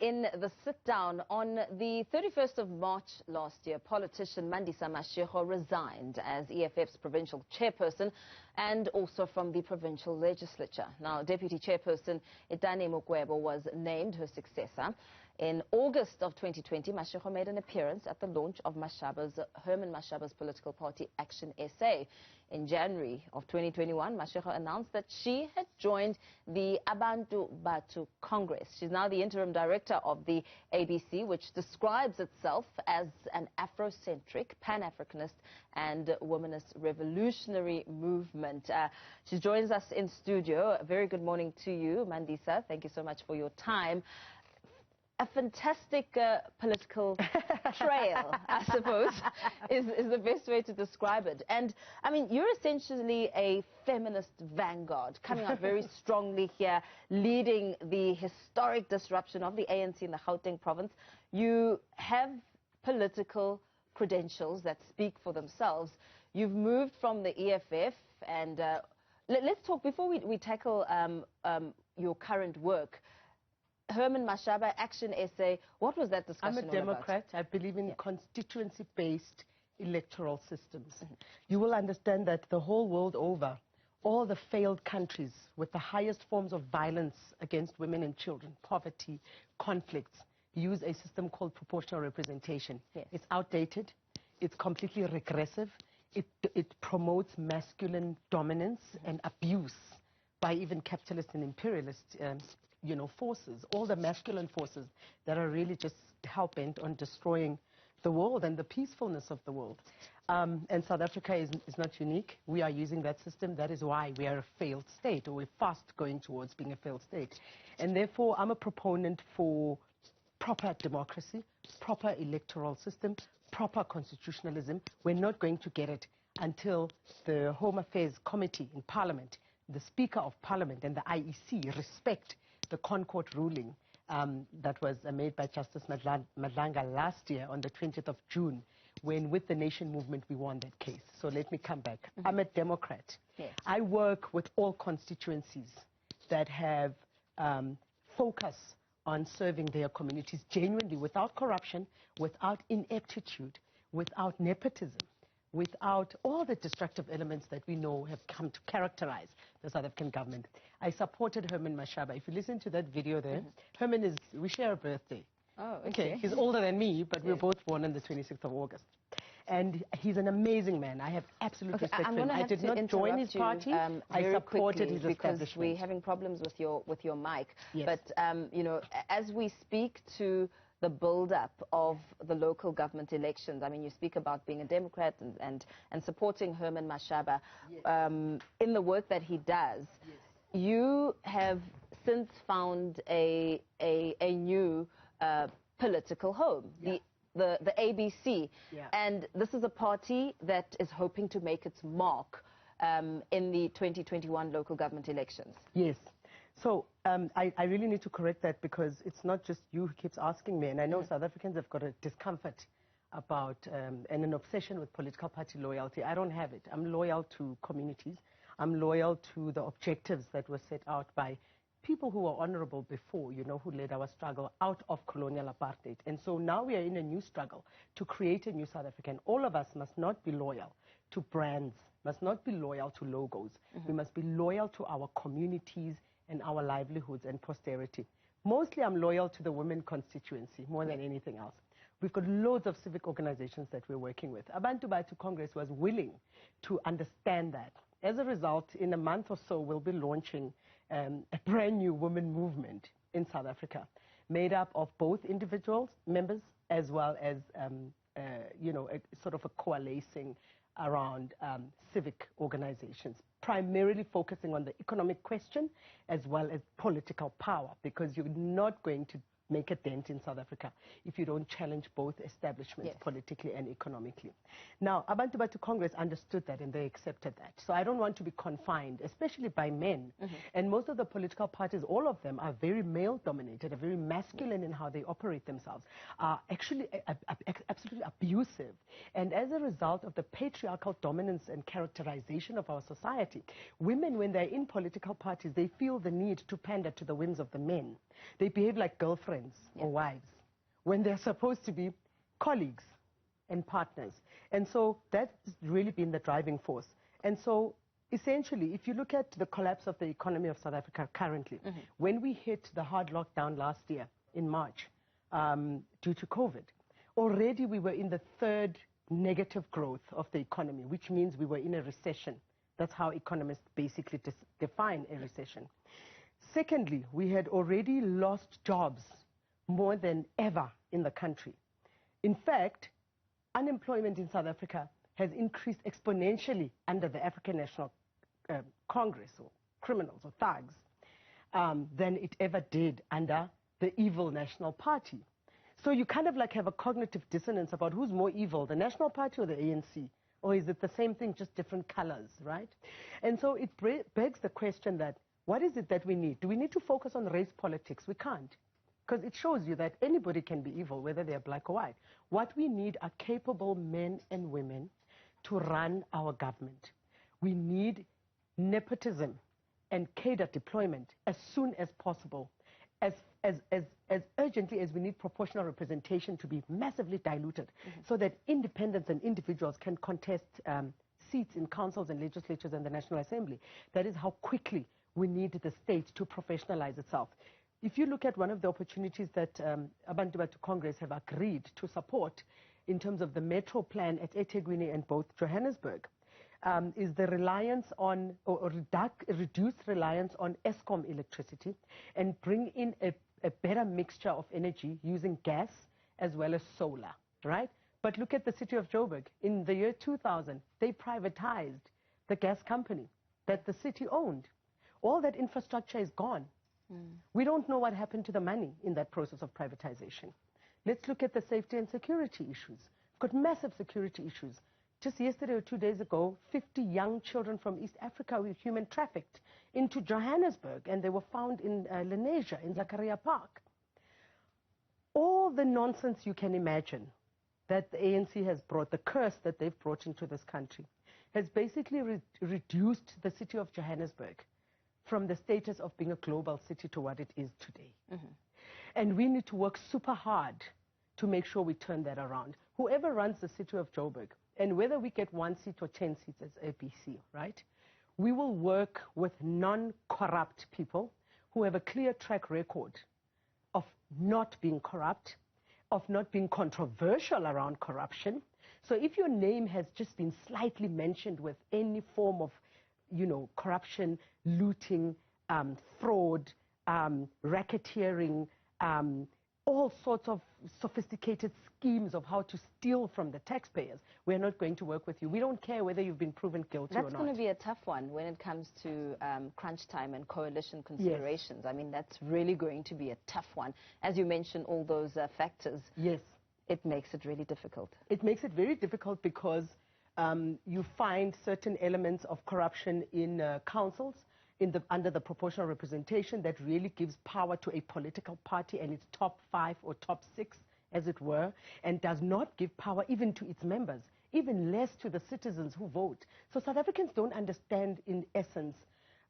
in the sit-down on the 31st of March last year, politician Mandisa Mashego resigned as EFF's provincial chairperson and also from the provincial legislature. Now, Deputy Chairperson Itani Mukwevho was named her successor. In August of 2020, Mashego made an appearance at the launch of Herman Mashaba's political party, ActionSA. In January of 2021, Mashego announced that she had joined the Abantu Batho Congress. She's now the Interim Director of the ABC, which describes itself as an Afrocentric, Pan-Africanist and womanist revolutionary movement. She joins us in studio. A very good morning to you, Mandisa. Thank you so much for your time. A fantastic political trail, I suppose, is the best way to describe it. And, I mean, you're essentially a feminist vanguard, coming out very strongly here, leading the historic disruption of the ANC in the Gauteng province. You have political credentials that speak for themselves. You've moved from the EFF, and let's talk, before we tackle your current work, Herman Mashaba, ActionSA, what was that discussion all about? I'm a Democrat. I believe in constituency-based electoral systems. You will understand that the whole world over, all the failed countries with the highest forms of violence against women and children, poverty, conflicts, use a system called proportional representation. Yes. It's outdated. It's completely regressive. It promotes masculine dominance and abuse by even capitalist and imperialist forces, all the masculine forces that are really just hell-bent on destroying the world and the peacefulness of the world. And South Africa is not unique. We are using that system. That is why we are a failed state, or we're fast going towards being a failed state. And therefore, I'm a proponent for proper democracy, proper electoral system, proper constitutionalism. We're not going to get it until the Home Affairs Committee in Parliament, the Speaker of Parliament and the IEC respect the Concord ruling that was made by Justice Madlanga last year on the 20th of June, when with the Nation movement we won that case. So let me come back. I'm a Democrat. Yes. I work with all constituencies that have focus on serving their communities genuinely, without corruption, without ineptitude, without nepotism, without all the destructive elements that we know have come to characterize the South African government. I supported Herman Mashaba. If you listen to that video there, Herman we share a birthday. Oh, okay. He's older than me, but we were both born on the 26th of August. And he's an amazing man. I have absolute respect for him. I did not join his party. I supported his establishment. Because we're having problems with your mic. Yes. But, you know, as we speak to the build-up of the local government elections, I mean, you speak about being a Democrat and supporting Herman Mashaba in the work that he does. Yes. You have since found a new political home, the ABC, and this is a party that is hoping to make its mark in the 2021 local government elections. Yes. So I really need to correct that, because it's not just you who keeps asking me, and I know South Africans have got a discomfort about and an obsession with political party loyalty. I don't have it. I'm loyal to communities. I'm loyal to the objectives that were set out by people who were honorable before, who led our struggle out of colonial apartheid. And so now we are in a new struggle to create a new South Africa. And all of us must not be loyal to brands, must not be loyal to logos. We must be loyal to our communities and our livelihoods and posterity. Mostly I'm loyal to the women constituency more than anything else. We've got loads of civic organizations that we're working with. Abantu Batho Congress was willing to understand that. As a result, in a month or so, we'll be launching a brand new women movement in South Africa, made up of both individuals, members, as well as, sort of a coalescing around civic organizations, primarily focusing on the economic question as well as political power, because you're not going to make a dent in South Africa if you don't challenge both establishments politically and economically. Now, Abantu Batho Congress understood that and they accepted that. So I don't want to be confined, especially by men. And most of the political parties, all of them, are very male-dominated, are very masculine in how they operate themselves, are actually absolutely abusive. And as a result of the patriarchal dominance and characterization of our society, women, when they're in political parties, they feel the need to pander to the whims of the men. They behave like girlfriends. girlfriends or wives when they're supposed to be colleagues and partners. And so that's really been the driving force. And so essentially, if you look at the collapse of the economy of South Africa currently, when we hit the hard lockdown last year in March due to COVID, already we were in the third negative growth of the economy, which means we were in a recession. That's how economists basically define a recession. Secondly, we had already lost jobs more than ever in the country. In fact, unemployment in South Africa has increased exponentially under the African National Congress, or criminals or thugs, than it ever did under the evil National Party. So you kind of like have a cognitive dissonance about who's more evil, the National Party or the ANC? Or is it the same thing, just different colors, right? And so it begs the question that, what is it that we need? Do we need to focus on race politics? We can't, because it shows you that anybody can be evil, whether they're black or white. What we need are capable men and women to run our government. We need nepotism and cadre deployment as soon as possible, as urgently as we need proportional representation to be massively diluted, so that independents and individuals can contest seats in councils and legislatures and the National Assembly. That is how quickly we need the state to professionalize itself. If you look at one of the opportunities that Abantu Batho Congress have agreed to support in terms of the metro plan at eThekwini and both Johannesburg, is the reliance on, or reduced reliance on Eskom electricity, and bring in a better mixture of energy using gas as well as solar, right? But look at the city of Joburg. In the year 2000, they privatized the gas company that the city owned. All that infrastructure is gone. We don't know what happened to the money in that process of privatization. Let's look at the safety and security issues. We've got massive security issues. Just yesterday or 2 days ago, 50 young children from East Africa were human trafficked into Johannesburg, and they were found in Lenasia, in Zakaria Park. All the nonsense you can imagine that the ANC has brought, the curse that they've brought into this country, has basically reduced the city of Johannesburg from the status of being a global city to what it is today. And we need to work super hard to make sure we turn that around. Whoever runs the city of Joburg, and whether we get 1 seat or 10 seats as APC, right, we will work with non-corrupt people who have a clear track record of not being corrupt, of not being controversial around corruption. So if your name has just been slightly mentioned with any form of, you know, corruption, looting, fraud, racketeering, all sorts of sophisticated schemes of how to steal from the taxpayers, we're not going to work with you. We don't care whether you've been proven guilty or not. That's going to be a tough one when it comes to crunch time and coalition considerations. I mean, that's really going to be a tough one. As you mentioned, all those factors. Yes. It makes it really difficult. It makes it very difficult because you find certain elements of corruption in councils, under the proportional representation, that really gives power to a political party and its top 5 or top 6, as it were, and does not give power even to its members, even less to the citizens who vote. So South Africans don't understand, in essence,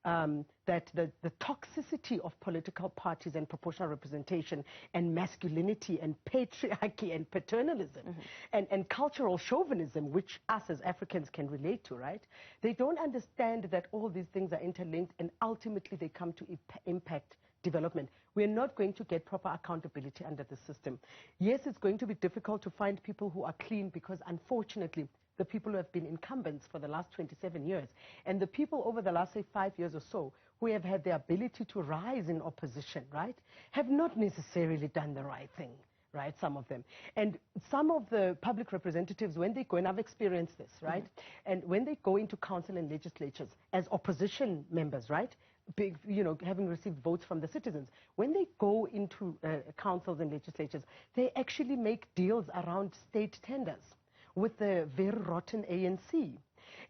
that the toxicity of political parties and proportional representation and masculinity and patriarchy and paternalism and cultural chauvinism, which us as Africans can relate to, right? They don't understand that all these things are interlinked, and ultimately they come to impact development. We're not going to get proper accountability under the system. Yes, it's going to be difficult to find people who are clean, because unfortunately the people who have been incumbents for the last 27 years, and the people over the last, say, 5 years or so, who have had the ability to rise in opposition, right, have not necessarily done the right thing, right, some of them. And some of the public representatives, when they go, and I've experienced this, right, and when they go into council and legislatures as opposition members, right, big, you know, having received votes from the citizens, when they go into councils and legislatures, they actually make deals around state tenders with the very rotten ANC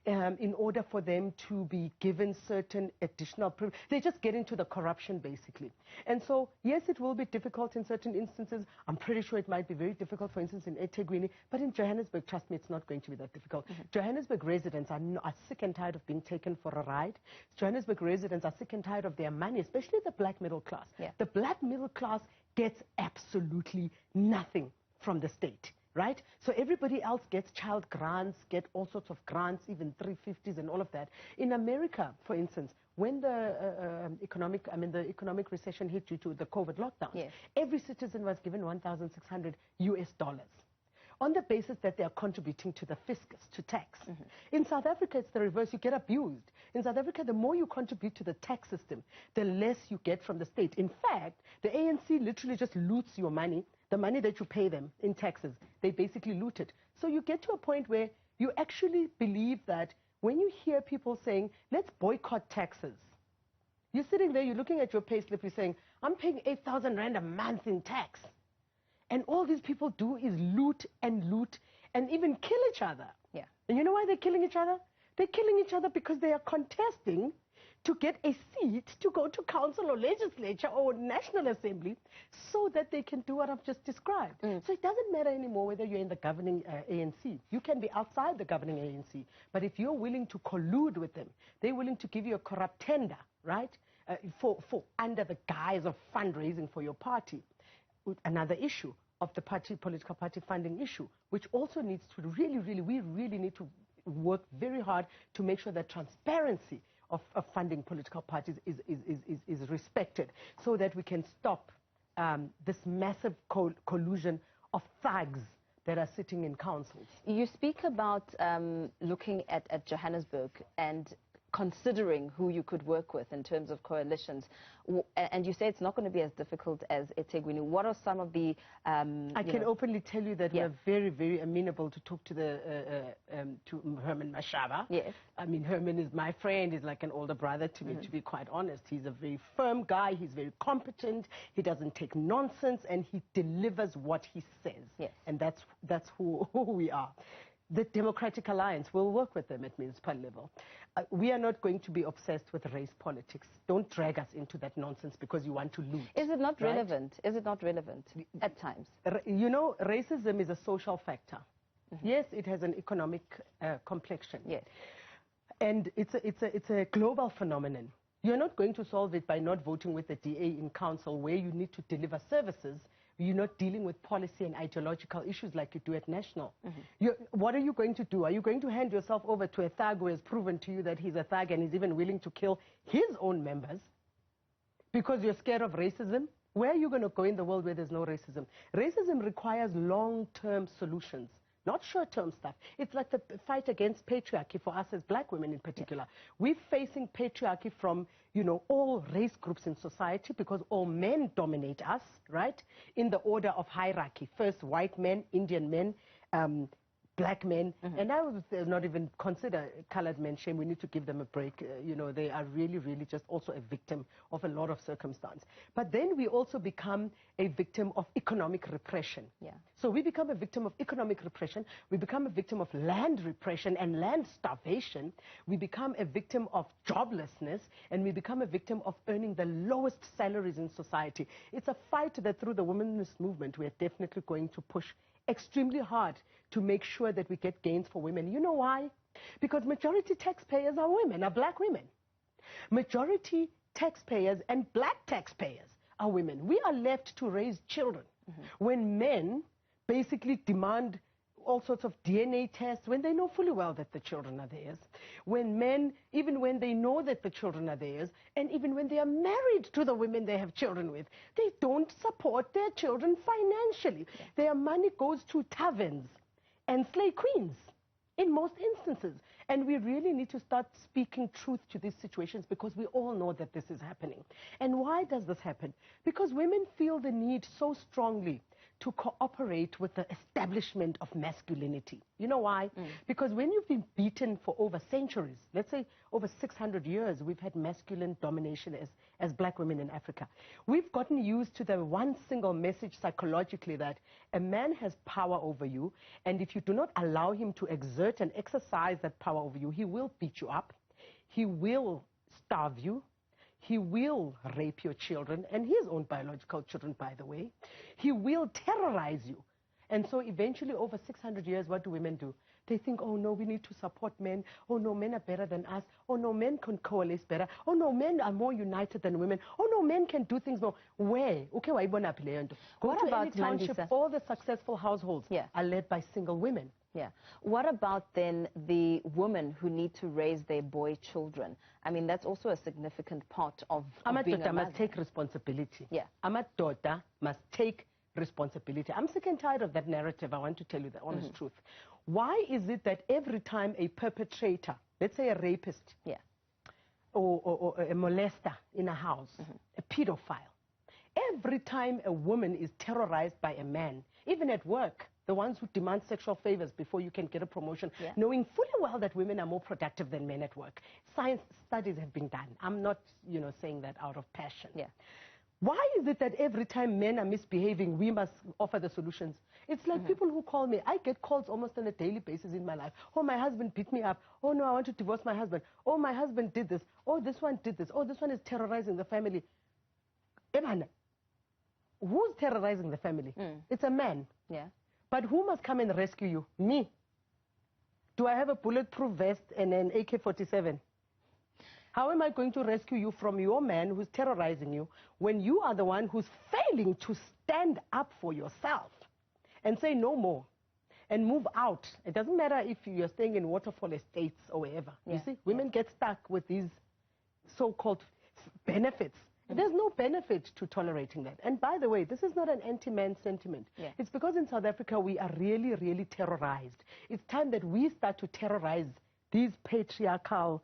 in order for them to be given certain additional privileges. They just get into the corruption, basically. And so, yes, it will be difficult in certain instances. I'm pretty sure it might be very difficult, for instance, in eThekwini, but in Johannesburg, trust me, it's not going to be that difficult. Johannesburg residents are sick and tired of being taken for a ride. Johannesburg residents are sick and tired of their money, especially the black middle class. The black middle class gets absolutely nothing from the state, right? So everybody else gets child grants, get all sorts of grants, even 350s and all of that. In America, for instance, when the economic recession hit due to the COVID lockdown, yes, every citizen was given $1,600 on the basis that they are contributing to the fiscus, to tax. In South Africa, it's the reverse. You get abused. In South Africa, the more you contribute to the tax system, the less you get from the state. In fact, the ANC literally just loots your money, the money that you pay them in taxes. They basically loot it. So you get to a point where you actually believe that when you hear people saying, let's boycott taxes, you're sitting there, you're looking at your pay slip, you're saying, I'm paying 8,000 Rand a month in tax. And all these people do is loot and even kill each other. Yeah. And you know why they're killing each other? They're killing each other because they are contesting to get a seat to go to council or legislature or national assembly so that they can do what I've just described. So it doesn't matter anymore whether you're in the governing ANC. You can be outside the governing ANC. But if you're willing to collude with them, they're willing to give you a corrupt tender, right, for under the guise of fundraising for your party. Another issue of the political party funding issue, which also needs to we really need to work very hard to make sure that transparency of funding political parties is respected, so that we can stop this massive collusion of thugs that are sitting in councils. You speak about looking at Johannesburg and considering who you could work with in terms of coalitions, and you say it's not going to be as difficult as eThekwini. What are some of the... I can openly tell you that we're very, very amenable to talk to to Herman Mashaba. Yes. I mean, Herman is my friend. He's like an older brother to me, to be quite honest. He's a very firm guy. He's very competent. He doesn't take nonsense, and he delivers what he says. Yes. And that's who we are. The Democratic Alliance will work with them at municipal level. We are not going to be obsessed with race politics. Don't drag us into that nonsense because you want to loot. Is it not relevant? Is it not relevant at times? You know, racism is a social factor. Yes, it has an economic complexion. Yes. And it's a global phenomenon. You're not going to solve it by not voting with the DA in council, where you need to deliver services. You're not dealing with policy and ideological issues like you do at national. What are you going to do? Are you going to hand yourself over to a thug who has proven to you that he's a thug and is even willing to kill his own members because you're scared of racism? Where are you going to go in the world where there's no racism? Racism requires long-term solutions, not short-term stuff. It's like the fight against patriarchy for us as black women in particular. We're facing patriarchy from, you know, all race groups in society because all men dominate us, right, in the order of hierarchy. First, white men, Indian men, black men, and I would not even consider colored men. Shame, we need to give them a break. You know, they are really, really just also a victim of a lot of circumstance. But then we also become a victim of economic repression. Yeah. So we become a victim of economic repression. We become a victim of land repression and land starvation. We become a victim of joblessness, and we become a victim of earning the lowest salaries in society. It's a fight that through the womanist movement we are definitely going to push extremely hard to make sure that we get gains for women. You know why? Because majority taxpayers are women, are black women. Majority taxpayers and black taxpayers are women. We are left to raise children when men basically demand all sorts of DNA tests when they know fully well that the children are theirs. When men, even when they know that the children are theirs, and even when they are married to the women they have children with, they don't support their children financially. Yeah. Their money goes to taverns and slay queens in most instances. And we really need to start speaking truth to these situations because we all know that this is happening. And why does this happen? Because women feel the need so strongly to cooperate with the establishment of masculinity. You know why? Because when you've been beaten for over centuries, let's say over 600 years, we've had masculine domination as black women in Africa. We've gotten used to the one single message psychologically that a man has power over you, and if you do not allow him to exert and exercise that power over you, he will beat you up, he will starve you, he will rape your children, and his own biological children, by the way. He will terrorize you. And so eventually over 600 years, what do women do? They think, oh no, we need to support men. Oh no, men are better than us. Oh no, men can coalesce better. Oh no, men are more united than women. Oh no, men can do things more. Where? Okay, go to any township, all the successful households are led by single women. Yeah. What about then the women who need to raise their boy children? I mean, that's also a significant part of being a mother. Must take responsibility. Yeah. Daughter must take responsibility. I'm sick and tired of that narrative. I want to tell you the honest truth. Why is it that every time a perpetrator, let's say a rapist, or a molester in a house, a pedophile, every time a woman is terrorized by a man, even at work, the ones who demand sexual favors before you can get a promotion, knowing fully well that women are more productive than men at work. Science studies have been done. I'm not, saying that out of passion. Yeah. Why is it that every time men are misbehaving, we must offer the solutions? It's like people who call me. I get calls almost on a daily basis in my life. Oh, my husband beat me up. Oh, no, I want to divorce my husband. Oh, my husband did this. Oh, this one did this. Oh, this one is terrorizing the family. Eman, who's terrorizing the family? It's a man. Yeah. But who must come and rescue you? Me. Do I have a bulletproof vest and an AK-47? How am I going to rescue you from your man who's terrorizing you when you are the one who's failing to stand up for yourself and say no more and move out? It doesn't matter if you're staying in waterfall estates or wherever. You see, women get stuck with these so-called benefits. There's no benefit to tolerating that. And by the way, this is not an anti-man sentiment. It's because in South Africa we are really, really terrorized. It's time that we start to terrorize these patriarchal,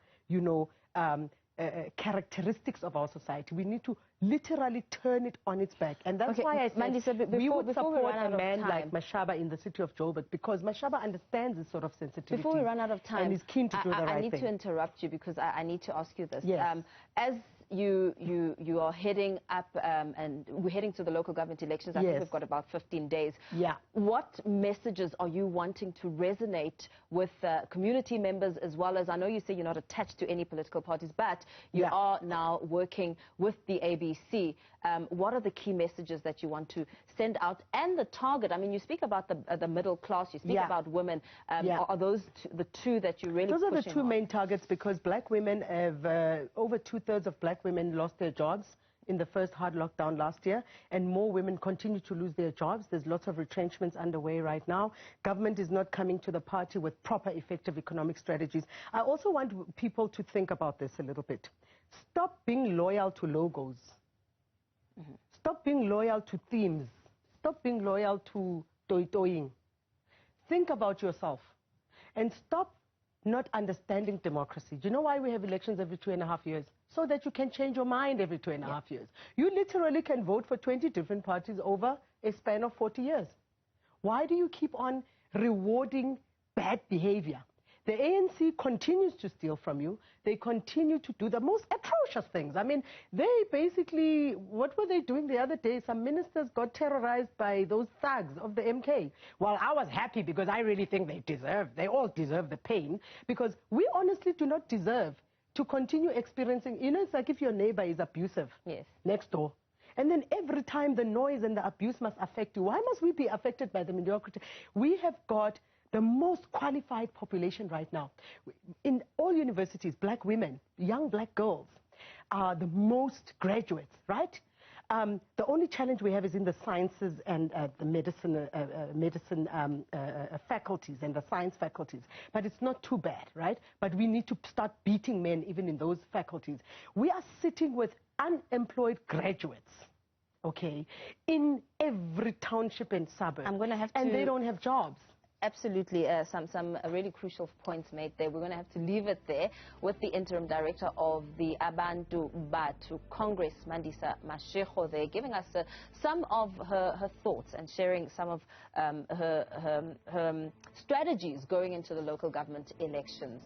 characteristics of our society. We need to literally turn it on its back. And that's why I said Mandisa, we would support a man like Mashaba in the city of Joburg, because Mashaba understands this sort of sensitivity. Before we run out of time, and is keen to do the right thing. I need to interrupt you because I need to ask you this. Yes. As you are heading up and we're heading to the local government elections, I think we've got about 15 days. Yeah. What messages are you wanting to resonate with community members, as well as, I know you say you're not attached to any political parties, but you are now working with the ABC. What are the key messages that you want to send out, and the target? I mean, you speak about the middle class, you speak about women. Are those the two that you really Those are the two main targets, because black women have, over 2/3 of black women lost their jobs in the first hard lockdown last year, and more women continue to lose their jobs. There's lots of retrenchments underway right now. Government is not coming to the party with proper, effective economic strategies. I also want people to think about this a little bit. Stop being loyal to logos. Stop being loyal to themes. Stop being loyal to toing. Think about yourself and stop not understanding democracy. Do you know why we have elections every 2.5 years? So that you can change your mind every 2.5 years. You literally can vote for 20 different parties over a span of 40 years. Why do you keep on rewarding bad behavior? The ANC continues to steal from you. They continue to do the most atrocious things. I mean, they basically, what were they doing the other day? Some ministers got terrorized by those thugs of the MK. Well, I was happy because I really think they all deserve the pain, because we honestly do not deserve to continue experiencing, it's like if your neighbor is abusive next door. And then every time the noise and the abuse must affect you. Why must we be affected by the mediocrity? We have got the most qualified population right now. In all universities, black women, young black girls are the most graduates, right? The only challenge we have is in the sciences and the medicine faculties and the science faculties. But it's not too bad, right? But we need to start beating men even in those faculties. We are sitting with unemployed graduates, okay, in every township and suburb. I'm going to have to... And they don't have jobs. Absolutely, some really crucial points made there. We're going to have to leave it there with the Interim Director of the Abantu Batho Congress, Mandisa Mashego, there, giving us some of her thoughts and sharing some of her strategies going into the local government elections.